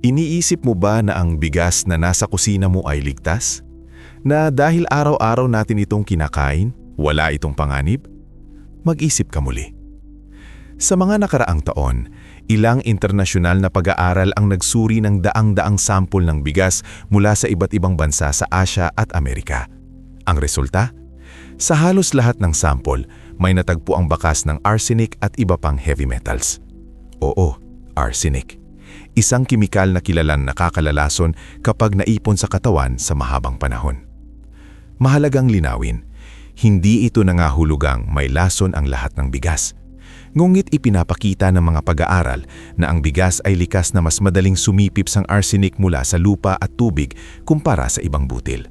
Iniisip mo ba na ang bigas na nasa kusina mo ay ligtas? Na dahil araw-araw natin itong kinakain, wala itong panganib? Mag-isip ka muli. Sa mga nakaraang taon, ilang internasyonal na pag-aaral ang nagsuri ng daang-daang sampol ng bigas mula sa iba't ibang bansa sa Asya at Amerika. Ang resulta? Sa halos lahat ng sampol, may natagpo ang bakas ng arsenic at iba pang heavy metals. Oo, arsenic. Isang kimikal na kilalang nakakalalason kapag naipon sa katawan sa mahabang panahon. Mahalagang linawin, hindi ito nangahulugang may lason ang lahat ng bigas. Ngunit ipinapakita ng mga pag-aaral na ang bigas ay likas na mas madaling sumipip sang arsenic mula sa lupa at tubig kumpara sa ibang butil.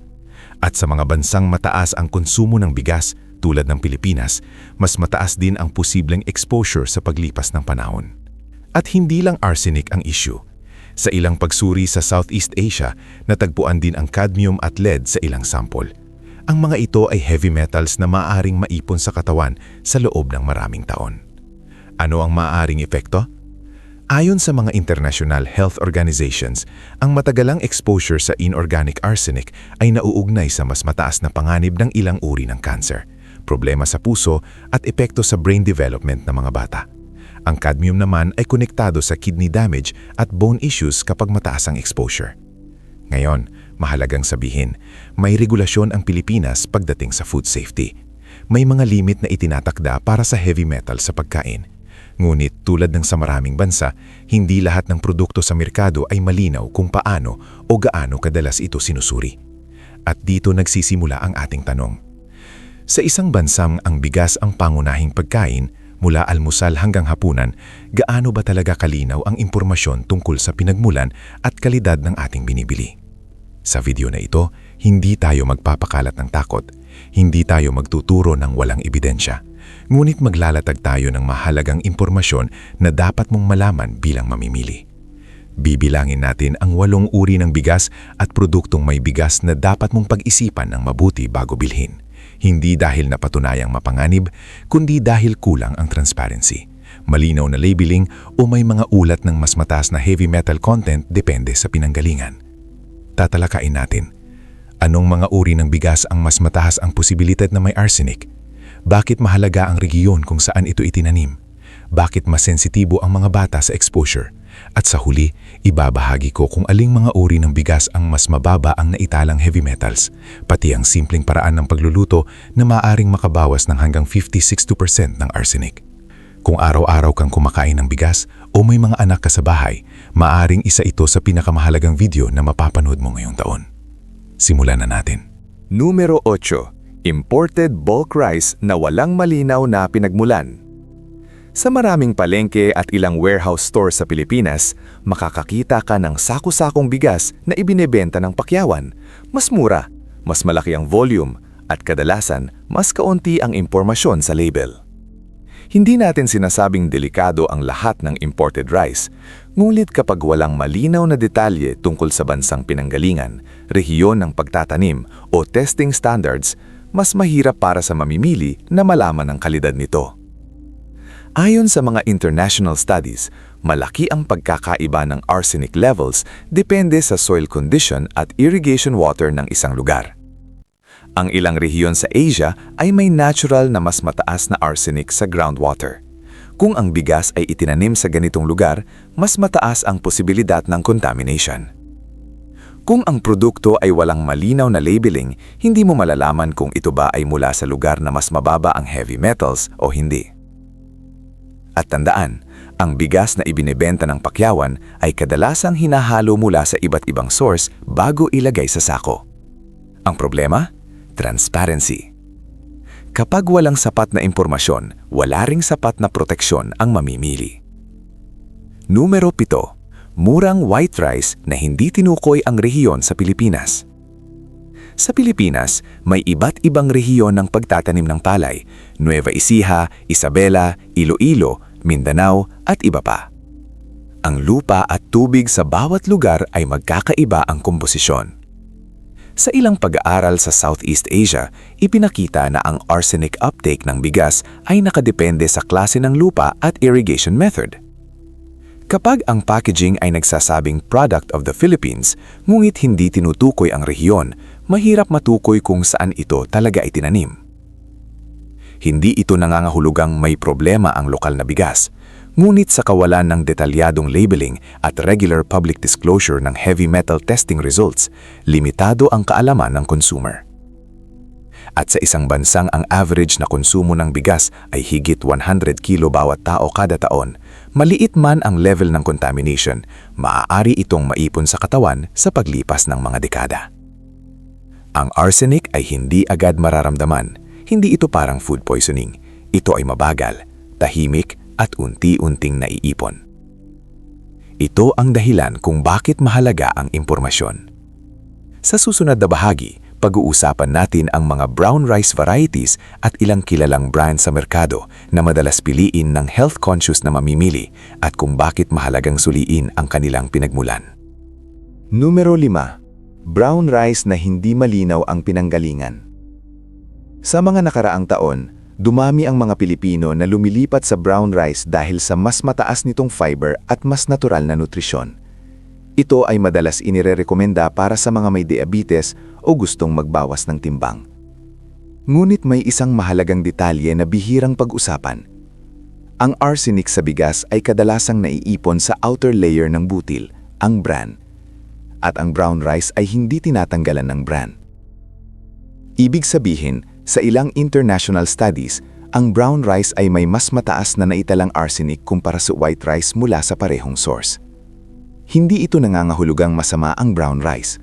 At sa mga bansang mataas ang konsumo ng bigas, tulad ng Pilipinas, mas mataas din ang posibleng exposure sa paglipas ng panahon. At hindi lang arsenic ang issue. Sa ilang pagsuri sa Southeast Asia, natagpuan din ang cadmium at lead sa ilang sample. Ang mga ito ay heavy metals na maaaring maipon sa katawan sa loob ng maraming taon. Ano ang maaaring epekto? Ayon sa mga international health organizations, ang matagalang exposure sa inorganic arsenic ay nauugnay sa mas mataas na panganib ng ilang uri ng cancer, problema sa puso at epekto sa brain development ng mga bata. Ang cadmium naman ay konektado sa kidney damage at bone issues kapag mataas ang exposure. Ngayon, mahalagang sabihin, may regulasyon ang Pilipinas pagdating sa food safety. May mga limit na itinatakda para sa heavy metal sa pagkain. Ngunit tulad ng sa maraming bansa, hindi lahat ng produkto sa merkado ay malinaw kung paano o gaano kadalas ito sinusuri. At dito nagsisimula ang ating tanong. Sa isang bansang ang bigas ang pangunahing pagkain, mula almusal hanggang hapunan, gaano ba talaga kalinaw ang impormasyon tungkol sa pinagmulan at kalidad ng ating binibili? Sa video na ito, hindi tayo magpapakalat ng takot, hindi tayo magtuturo ng walang ebidensya, ngunit maglalatag tayo ng mahalagang impormasyon na dapat mong malaman bilang mamimili. Bibilangin natin ang 8 uri ng bigas at produktong may bigas na dapat mong pag-isipan ng mabuti bago bilhin. Hindi dahil napatunayang mapanganib, kundi dahil kulang ang transparency, malinaw na labeling o may mga ulat ng mas mataas na heavy metal content depende sa pinanggalingan. Tatalakayin natin, anong mga uri ng bigas ang mas mataas ang posibilidad na may arsenic? Bakit mahalaga ang regiyon kung saan ito itinanim? Bakit mas sensitibo ang mga bata sa exposure? At sa huli, ibabahagi ko kung aling mga uri ng bigas ang mas mababa ang naitalang heavy metals, pati ang simpleng paraan ng pagluluto na maaaring makabawas ng hanggang 50-60% ng arsenic. Kung araw-araw kang kumakain ng bigas o may mga anak ka sa bahay, maaaring isa ito sa pinakamahalagang video na mapapanood mo ngayong taon. Simulan na natin. Numero 8. Imported bulk rice na walang malinaw na pinagmulan. Sa maraming palengke at ilang warehouse store sa Pilipinas, makakakita ka ng sako-sakong bigas na ibinebenta ng pakyawan. Mas mura, mas malaki ang volume, at kadalasan, mas kaunti ang impormasyon sa label. Hindi natin sinasabing delikado ang lahat ng imported rice, ngunit kapag walang malinaw na detalye tungkol sa bansang pinanggalingan, rehiyon ng pagtatanim o testing standards, mas mahirap para sa mamimili na malaman ang kalidad nito. Ayon sa mga international studies, malaki ang pagkakaiba ng arsenic levels depende sa soil condition at irrigation water ng isang lugar. Ang ilang rehiyon sa Asia ay may natural na mas mataas na arsenic sa groundwater. Kung ang bigas ay itinanim sa ganitong lugar, mas mataas ang posibilidad ng contamination. Kung ang produkto ay walang malinaw na labeling, hindi mo malalaman kung ito ba ay mula sa lugar na mas mababa ang heavy metals o hindi. At tandaan, ang bigas na ibinebenta ng pakyawan ay kadalasang hinahalo mula sa iba't ibang source bago ilagay sa sako. Ang problema? Transparency. Kapag walang sapat na impormasyon, wala ring sapat na proteksyon ang mamimili. Numero 7. Murang white rice na hindi tinukoy ang rehiyon sa Pilipinas. Sa Pilipinas, may iba't ibang rehiyon ng pagtatanim ng palay, Nueva Ecija, Isabela, Iloilo, Mindanao at iba pa. Ang lupa at tubig sa bawat lugar ay magkakaiba ang komposisyon. Sa ilang pag-aaral sa Southeast Asia, ipinakita na ang arsenic uptake ng bigas ay nakadepende sa klase ng lupa at irrigation method. Kapag ang packaging ay nagsasabing product of the Philippines, ngunit hindi tinutukoy ang rehiyon, mahirap matukoy kung saan ito talaga itinanim. Hindi ito nangangahulugang may problema ang lokal na bigas, ngunit sa kawalan ng detalyadong labeling at regular public disclosure ng heavy metal testing results, limitado ang kaalaman ng consumer. At sa isang bansang ang average na konsumo ng bigas ay higit 100 kilo bawat tao kada taon, maliit man ang level ng contamination, maaari itong maipon sa katawan sa paglipas ng mga dekada. Ang arsenic ay hindi agad mararamdaman, hindi ito parang food poisoning. Ito ay mabagal, tahimik at unti-unting naiipon. Ito ang dahilan kung bakit mahalaga ang impormasyon. Sa susunod na bahagi, pag-uusapan natin ang mga brown rice varieties at ilang kilalang brand sa merkado na madalas piliin ng health-conscious na mamimili at kung bakit mahalagang suliin ang kanilang pinagmulan. Numero 5. Brown rice na hindi malinaw ang pinanggalingan. Sa mga nakaraang taon, dumami ang mga Pilipino na lumilipat sa brown rice dahil sa mas mataas nitong fiber at mas natural na nutrisyon. Ito ay madalas inirerekomenda para sa mga may diabetes o gustong magbawas ng timbang. Ngunit may isang mahalagang detalye na bihirang pag-usapan. Ang arsenic sa bigas ay kadalasang naiipon sa outer layer ng butil, ang bran. At ang brown rice ay hindi tinatanggalan ng bran. Ibig sabihin, sa ilang international studies, ang brown rice ay may mas mataas na naitalang arsenic kumpara sa white rice mula sa parehong source. Hindi ito nangangahulugang masama ang brown rice.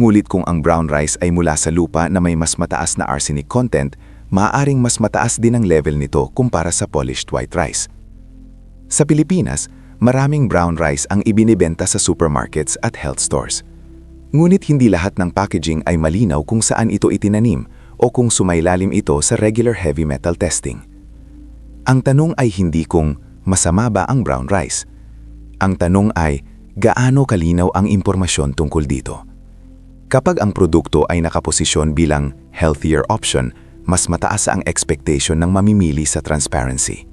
Ngulit kung ang brown rice ay mula sa lupa na may mas mataas na arsenic content, maaaring mas mataas din ang level nito kumpara sa polished white rice. Sa Pilipinas, maraming brown rice ang ibinibenta sa supermarkets at health stores. Ngunit hindi lahat ng packaging ay malinaw kung saan ito itinanim o kung sumailalim ito sa regular heavy metal testing. Ang tanong ay hindi kung masama ba ang brown rice. Ang tanong ay gaano kalinaw ang impormasyon tungkol dito. Kapag ang produkto ay nakaposisyon bilang healthier option, mas mataas ang expectation ng mamimili sa transparency.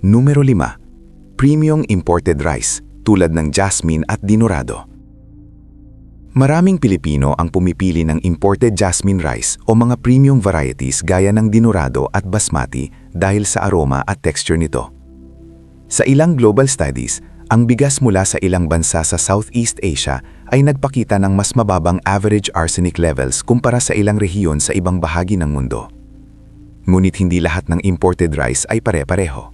Numero 5. Premium imported rice tulad ng jasmine at dinurado. Maraming Pilipino ang pumipili ng imported jasmine rice o mga premium varieties gaya ng dinurado at basmati dahil sa aroma at texture nito. Sa ilang global studies, ang bigas mula sa ilang bansa sa Southeast Asia ay nagpakita ng mas mababang average arsenic levels kumpara sa ilang rehiyon sa ibang bahagi ng mundo. Ngunit hindi lahat ng imported rice ay pare-pareho.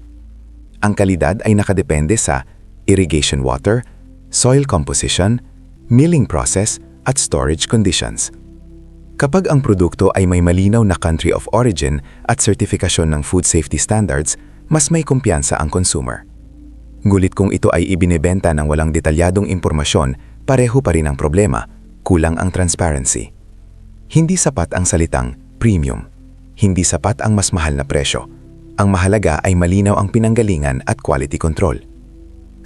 Ang kalidad ay nakadepende sa irrigation water, soil composition, milling process, at storage conditions. Kapag ang produkto ay may malinaw na country of origin at sertifikasyon ng food safety standards, mas may kumpiyansa ang consumer. Ngulit kung ito ay ibinebenta ng walang detalyadong impormasyon, pareho pa rin ang problema, kulang ang transparency. Hindi sapat ang salitang premium. Hindi sapat ang mas mahal na presyo. Ang mahalaga ay malinaw ang pinanggalingan at quality control.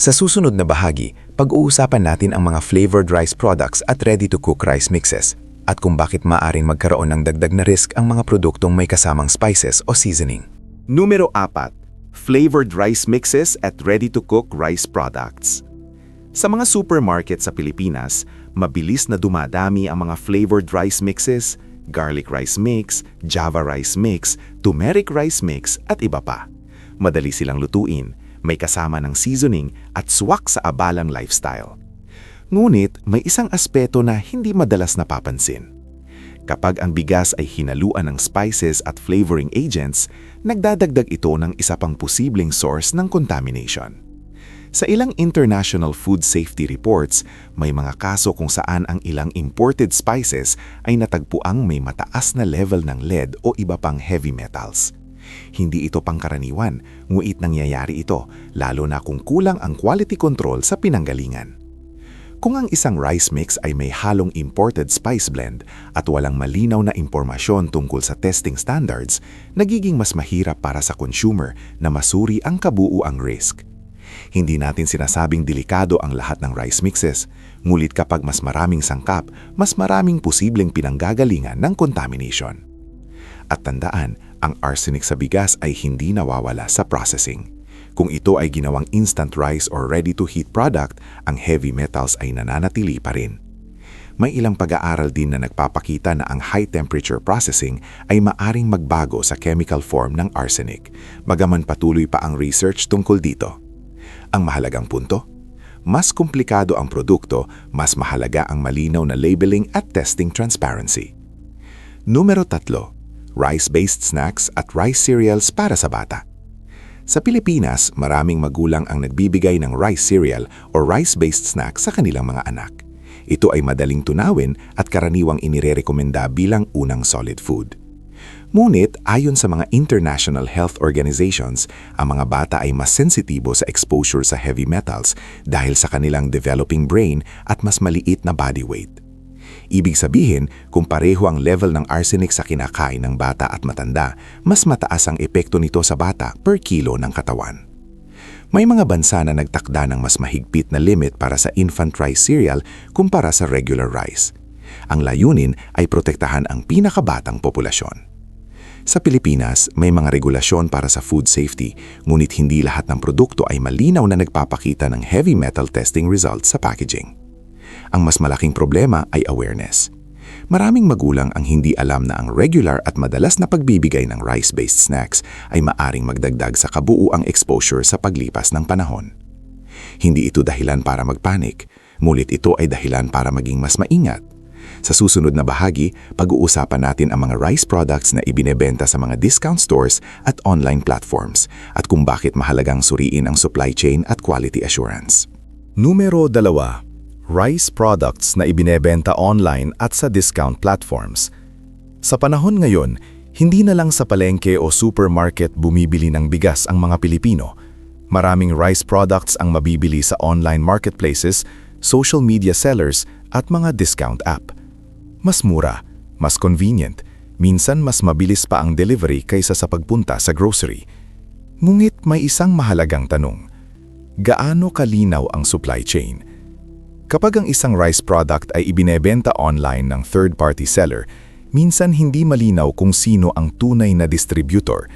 Sa susunod na bahagi, pag-uusapan natin ang mga flavored rice products at ready-to-cook rice mixes at kung bakit maaaring magkaroon ng dagdag na risk ang mga produktong may kasamang spices o seasoning. Numero 4. Flavored rice mixes at ready-to-cook rice products. Sa mga supermarket sa Pilipinas, mabilis na dumadami ang mga flavored rice mixes, garlic rice mix, java rice mix, turmeric rice mix at iba pa. Madali silang lutuin, may kasama ng seasoning at swak sa abalang lifestyle. Ngunit may isang aspeto na hindi madalas napapansin. Kapag ang bigas ay hinaluan ng spices at flavoring agents, nagdadagdag ito ng isa pang posibleng source ng contamination. Sa ilang international food safety reports, may mga kaso kung saan ang ilang imported spices ay natagpuang may mataas na level ng lead o iba pang heavy metals. Hindi ito pangkaraniwan, ngunit nangyayari ito, lalo na kung kulang ang quality control sa pinanggalingan. Kung ang isang rice mix ay may halong imported spice blend at walang malinaw na impormasyon tungkol sa testing standards, nagiging mas mahirap para sa consumer na masuri ang kabuuang risk. Hindi natin sinasabing delikado ang lahat ng rice mixes, ngulit kapag mas maraming sangkap, mas maraming posibleng pinanggagalingan ng contamination. At tandaan, ang arsenic sa bigas ay hindi nawawala sa processing. Kung ito ay ginawang instant rice or ready-to-heat product, ang heavy metals ay nananatili pa rin. May ilang pag-aaral din na nagpapakita na ang high-temperature processing ay maaring magbago sa chemical form ng arsenic, bagaman patuloy pa ang research tungkol dito. Ang mahalagang punto? Mas komplikado ang produkto, mas mahalaga ang malinaw na labeling at testing transparency. Numero 3. Rice-based snacks at rice cereals para sa bata. Sa Pilipinas, maraming magulang ang nagbibigay ng rice cereal o rice-based snack sa kanilang mga anak. Ito ay madaling tunawin at karaniwang inirerekomenda bilang unang solid food. Ngunit ayon sa mga international health organizations, ang mga bata ay mas sensitibo sa exposure sa heavy metals dahil sa kanilang developing brain at mas maliit na body weight. Ibig sabihin, kung pareho ang level ng arsenic sa kinakain ng bata at matanda, mas mataas ang epekto nito sa bata per kilo ng katawan. May mga bansa na nagtakda ng mas mahigpit na limit para sa infant rice cereal kumpara sa regular rice. Ang layunin ay protektahan ang pinakabatang populasyon. Sa Pilipinas, may mga regulasyon para sa food safety, ngunit hindi lahat ng produkto ay malinaw na nagpapakita ng heavy metal testing results sa packaging. Ang mas malaking problema ay awareness. Maraming magulang ang hindi alam na ang regular at madalas na pagbibigay ng rice-based snacks ay maaring magdagdag sa kabuuang exposure sa paglipas ng panahon. Hindi ito dahilan para magpanik, ngunit ito ay dahilan para maging mas maingat. Sa susunod na bahagi, pag-uusapan natin ang mga rice products na ibinebenta sa mga discount stores at online platforms at kung bakit mahalagang suriin ang supply chain at quality assurance. Numero 2. Rice products na ibinebenta online at sa discount platforms. Sa panahon ngayon, hindi na lang sa palengke o supermarket bumibili ng bigas ang mga Pilipino. Maraming rice products ang mabibili sa online marketplaces, social media sellers at mga discount app. Mas mura, mas convenient, minsan mas mabilis pa ang delivery kaysa sa pagpunta sa grocery. Ngunit may isang mahalagang tanong. Gaano kalinaw ang supply chain? Kapag ang isang rice product ay ibinebenta online ng third-party seller, minsan hindi malinaw kung sino ang tunay na distributor.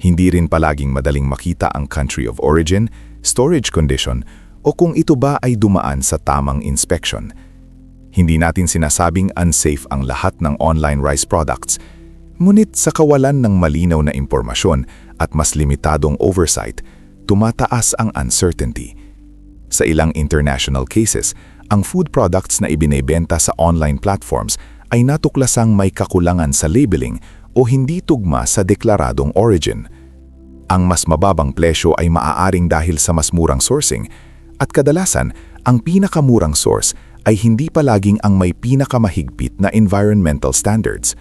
Hindi rin palaging madaling makita ang country of origin, storage condition, o kung ito ba ay dumaan sa tamang inspection. Hindi natin sinasabing unsafe ang lahat ng online rice products, ngunit sa kawalan ng malinaw na impormasyon at mas limitadong oversight, tumataas ang uncertainty. Sa ilang international cases, ang food products na ibinebenta sa online platforms ay natuklasang may kakulangan sa labeling o hindi tugma sa deklaradong origin. Ang mas mababang presyo ay maaaring dahil sa mas murang sourcing at kadalasan ang pinakamurang source ay hindi palaging ang may pinakamahigpit na environmental standards.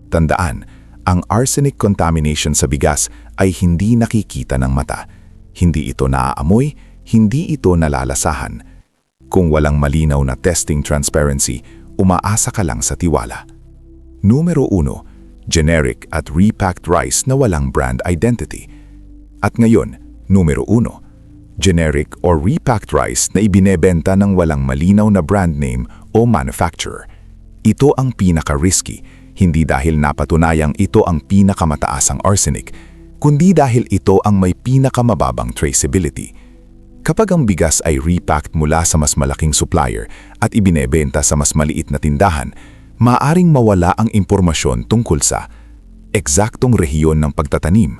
Tandaan, ang arsenic contamination sa bigas ay hindi nakikita ng mata. Hindi ito naaamoy, hindi ito nalalasahan. Kung walang malinaw na testing transparency, umaasa ka lang sa tiwala. Numero 1. Generic at repacked rice na walang brand identity. At ngayon, numero 1. Generic or repacked rice na ibinebenta ng walang malinaw na brand name o manufacturer. Ito ang pinaka-risky, hindi dahil napatunayang ito ang pinakamataas ang arsenic, kundi dahil ito ang may pinakamababang traceability. Kapag ang bigas ay repacked mula sa mas malaking supplier at ibinebenta sa mas maliit na tindahan, maaaring mawala ang impormasyon tungkol sa eksaktong rehiyon ng pagtatanim,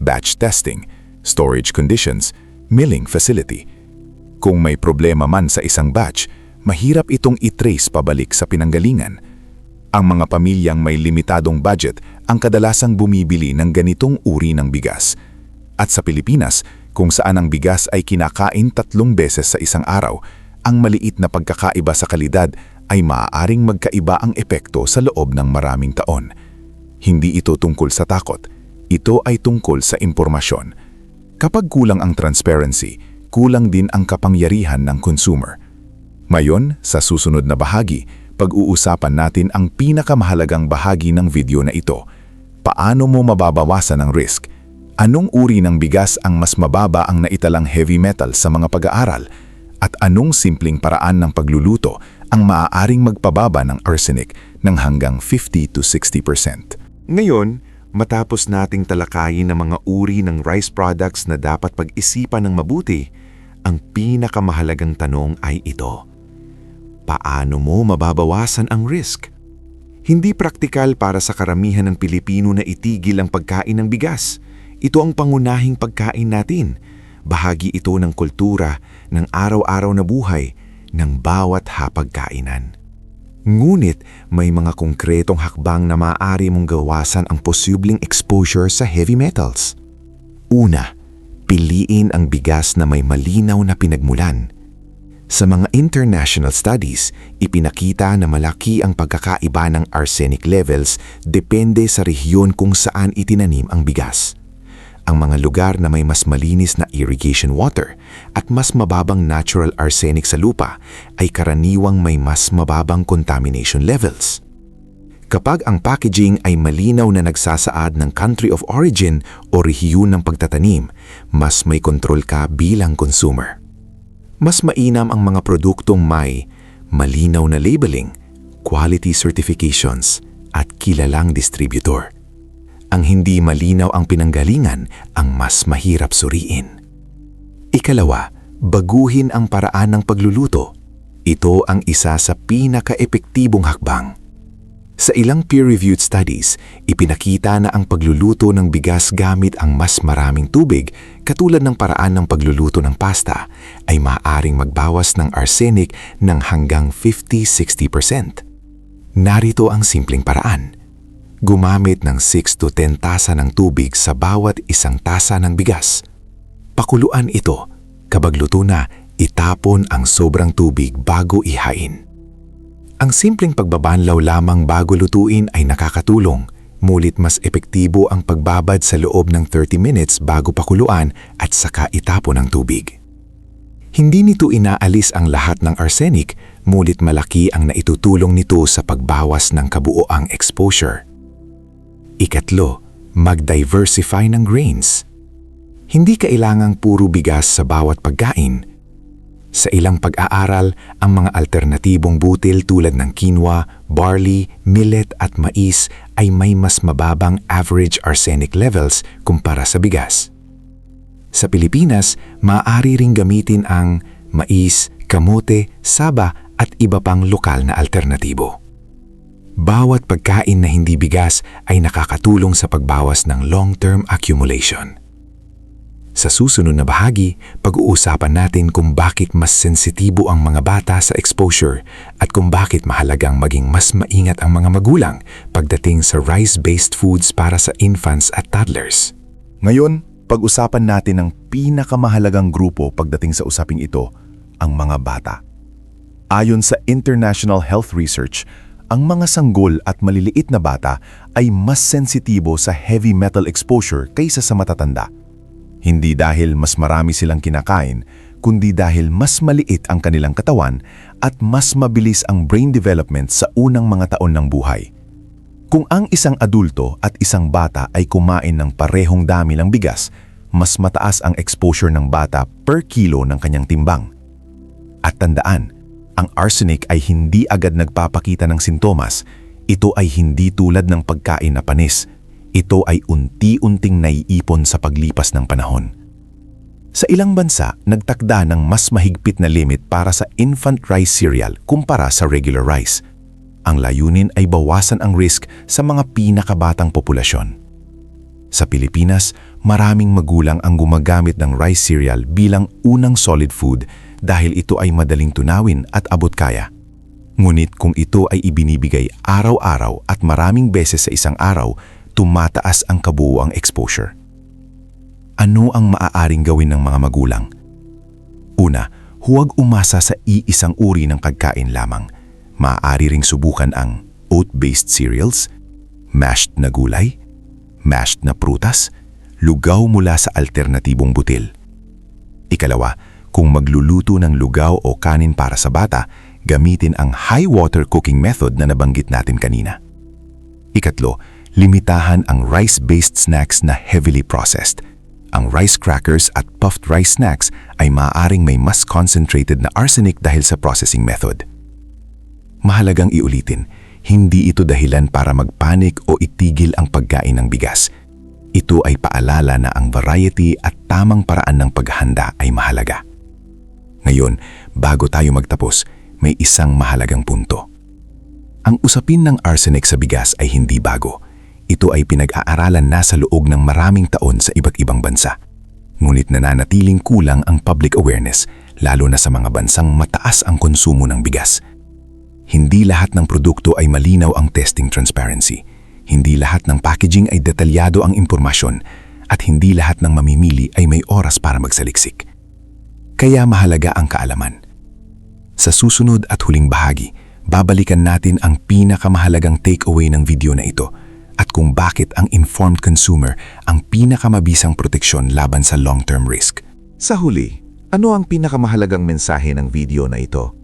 batch testing, storage conditions, milling facility. Kung may problema man sa isang batch, mahirap itong i-trace pabalik sa pinanggalingan. Ang mga pamilyang may limitadong budget ang kadalasang bumibili ng ganitong uri ng bigas. At sa Pilipinas, kung saan ang bigas ay kinakain 3 beses sa isang araw, ang maliit na pagkakaiba sa kalidad ay maaaring magkaiba ang epekto sa loob ng maraming taon. Hindi ito tungkol sa takot, ito ay tungkol sa impormasyon. Kapag kulang ang transparency, kulang din ang kapangyarihan ng consumer. Ngayon, sa susunod na bahagi, pag-uusapan natin ang pinakamahalagang bahagi ng video na ito. Paano mo mababawasan ang risk? Anong uri ng bigas ang mas mababa ang naitalang heavy metal sa mga pag-aaral? At anong simpleng paraan ng pagluluto ang maaaring magpababa ng arsenic ng hanggang 50 to 60%? Ngayon, matapos nating talakayin ang mga uri ng rice products na dapat pag-isipan ng mabuti, ang pinakamahalagang tanong ay ito. Paano mo mababawasan ang risk? Hindi praktikal para sa karamihan ng Pilipino na itigil ang pagkain ng bigas. Ito ang pangunahing pagkain natin. Bahagi ito ng kultura, ng araw-araw na buhay, ng bawat hapagkainan. Ngunit may mga konkretong hakbang na maaari mong gawasan ang posibleng exposure sa heavy metals. Una, piliin ang bigas na may malinaw na pinagmulan. Sa mga international studies, ipinakita na malaki ang pagkakaiba ng arsenic levels depende sa rehiyon kung saan itinanim ang bigas. Ang mga lugar na may mas malinis na irrigation water at mas mababang natural arsenic sa lupa ay karaniwang may mas mababang contamination levels. Kapag ang packaging ay malinaw na nagsasaad ng country of origin o rehiyon ng pagtatanim, mas may kontrol ka bilang consumer. Mas mainam ang mga produktong may malinaw na labeling, quality certifications at kilalang distributor. Ang hindi malinaw ang pinanggalingan ang mas mahirap suriin. Ikalawa, baguhin ang paraan ng pagluluto. Ito ang isa sa pinaka-epektibong hakbang. Sa ilang peer-reviewed studies, ipinakita na ang pagluluto ng bigas gamit ang mas maraming tubig, katulad ng paraan ng pagluluto ng pasta, ay maaaring magbawas ng arsenic ng hanggang 50-60%. Narito ang simpleng paraan. Gumamit ng 6 to 10 tasa ng tubig sa bawat isang tasa ng bigas. Pakuluan ito. Kapag luto na, itapon ang sobrang tubig bago ihain. Ang simpleng pagbabanlaw lamang bago lutuin ay nakakatulong, mulit mas epektibo ang pagbabad sa loob ng 30 minutes bago pakuluan at saka itapon ang tubig. Hindi nito inaalis ang lahat ng arsenic, mulit malaki ang naitutulong nito sa pagbawas ng kabuoang exposure. Ikatlo, mag-diversify ng grains. Hindi kailangang puro bigas sa bawat pagkain. Sa ilang pag-aaral, ang mga alternatibong butil tulad ng quinoa, barley, millet at mais ay may mas mababang average arsenic levels kumpara sa bigas. Sa Pilipinas, maaari ring gamitin ang mais, kamote, saba at iba pang lokal na alternatibo. Bawat pagkain na hindi bigas ay nakakatulong sa pagbawas ng long-term accumulation. Sa susunod na bahagi, pag-uusapan natin kung bakit mas sensitibo ang mga bata sa exposure at kung bakit mahalagang maging mas maingat ang mga magulang pagdating sa rice-based foods para sa infants at toddlers. Ngayon, pag-usapan natin ang pinakamahalagang grupo pagdating sa usaping ito, ang mga bata. Ayon sa International Health Research, ang mga sanggol at maliliit na bata ay mas sensitibo sa heavy metal exposure kaysa sa matatanda. Hindi dahil mas marami silang kinakain, kundi dahil mas maliit ang kanilang katawan at mas mabilis ang brain development sa unang mga taon ng buhay. Kung ang isang adulto at isang bata ay kumain ng parehong dami ng bigas, mas mataas ang exposure ng bata per kilo ng kanyang timbang. At tandaan, ang arsenic ay hindi agad nagpapakita ng sintomas. Ito ay hindi tulad ng pagkain na panis. Ito ay unti-unting naiipon sa paglipas ng panahon. Sa ilang bansa, nagtakda ng mas mahigpit na limit para sa infant rice cereal kumpara sa regular rice. Ang layunin ay bawasan ang risk sa mga pinakabatang populasyon. Sa Pilipinas, maraming magulang ang gumagamit ng rice cereal bilang unang solid food dahil ito ay madaling tunawin at abot kaya. Ngunit kung ito ay ibinibigay araw-araw at maraming beses sa isang araw, tumataas ang kabuuang exposure. Ano ang maaaring gawin ng mga magulang? Una, huwag umasa sa iisang uri ng pagkain lamang. Maaari ring subukan ang oat-based cereals, mashed na gulay, mashed na prutas, lugaw mula sa alternatibong butil. Ikalawa, kung magluluto ng lugaw o kanin para sa bata, gamitin ang high water cooking method na nabanggit natin kanina. Ikatlo, limitahan ang rice-based snacks na heavily processed. Ang rice crackers at puffed rice snacks ay maaaring may mas concentrated na arsenic dahil sa processing method. Mahalagang iulitin, Hindi ito dahilan para magpanik o itigil ang pagkain ng bigas. Ito ay paalala na ang variety at tamang paraan ng paghahanda ay mahalaga. Ngayon, bago tayo magtapos, may isang mahalagang punto. Ang usapin ng arsenic sa bigas ay hindi bago. Ito ay pinag-aaralan na sa loob ng maraming taon sa iba't ibang bansa. Ngunit nananatiling kulang ang public awareness, lalo na sa mga bansang mataas ang konsumo ng bigas. Hindi lahat ng produkto ay malinaw ang testing transparency. Hindi lahat ng packaging ay detalyado ang impormasyon at hindi lahat ng mamimili ay may oras para magsaliksik. Kaya mahalaga ang kaalaman. Sa susunod at huling bahagi, babalikan natin ang pinakamahalagang takeaway ng video na ito at kung bakit ang informed consumer ang pinakamabisang proteksyon laban sa long-term risk. Sa huli, ano ang pinakamahalagang mensahe ng video na ito?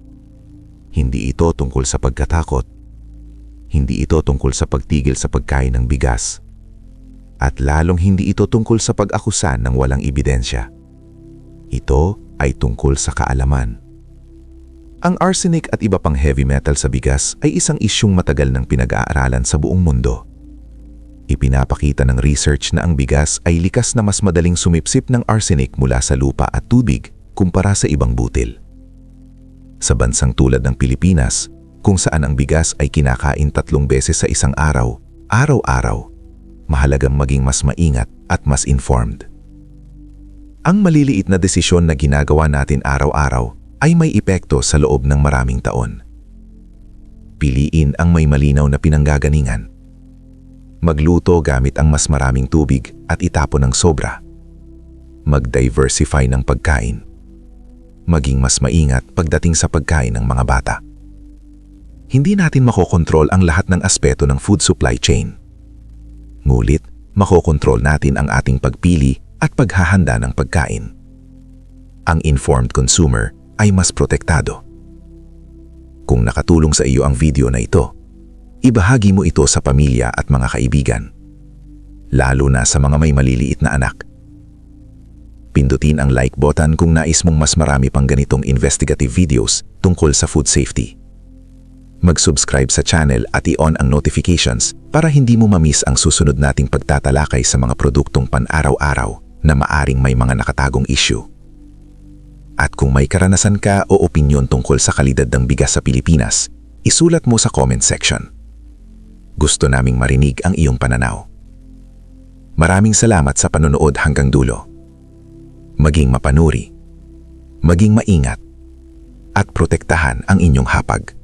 Hindi ito tungkol sa pagkatakot. Hindi ito tungkol sa pagtigil sa pagkain ng bigas. At lalong hindi ito tungkol sa pag-akusa ng walang ebidensya. Ito ay tungkol sa kaalaman. Ang arsenic at iba pang heavy metal sa bigas ay isang isyung matagal nang pinag-aaralan sa buong mundo. Ipinapakita ng research na ang bigas ay likas na mas madaling sumipsip ng arsenic mula sa lupa at tubig kumpara sa ibang butil. Sa bansang tulad ng Pilipinas, kung saan ang bigas ay kinakain 3 beses sa isang araw, araw-araw, mahalagang maging mas maingat at mas informed. Ang maliliit na desisyon na ginagawa natin araw-araw ay may epekto sa loob ng maraming taon. Piliin ang may malinaw na pinanggagalingan. Magluto gamit ang mas maraming tubig at itapon ng sobra. Mag-diversify ng pagkain. Maging mas maingat pagdating sa pagkain ng mga bata. Hindi natin makokontrol ang lahat ng aspeto ng food supply chain. Ngulit, makokontrol natin ang ating pagpili at paghahanda ng pagkain. Ang informed consumer ay mas protektado. Kung nakatulong sa iyo ang video na ito, ibahagi mo ito sa pamilya at mga kaibigan, lalo na sa mga may maliliit na anak. Pindutin ang like button kung nais mong mas marami pang ganitong investigative videos tungkol sa food safety. Mag-subscribe sa channel at i-on ang notifications para hindi mo ma-miss ang susunod nating pagtatalakay sa mga produktong pan-araw-araw na maaring may mga nakatagong issue. At kung may karanasan ka o opinyon tungkol sa kalidad ng bigas sa Pilipinas, isulat mo sa comment section. Gusto naming marinig ang iyong pananaw. Maraming salamat sa panonood hanggang dulo. Maging mapanuri, maging maingat, at protektahan ang inyong hapag.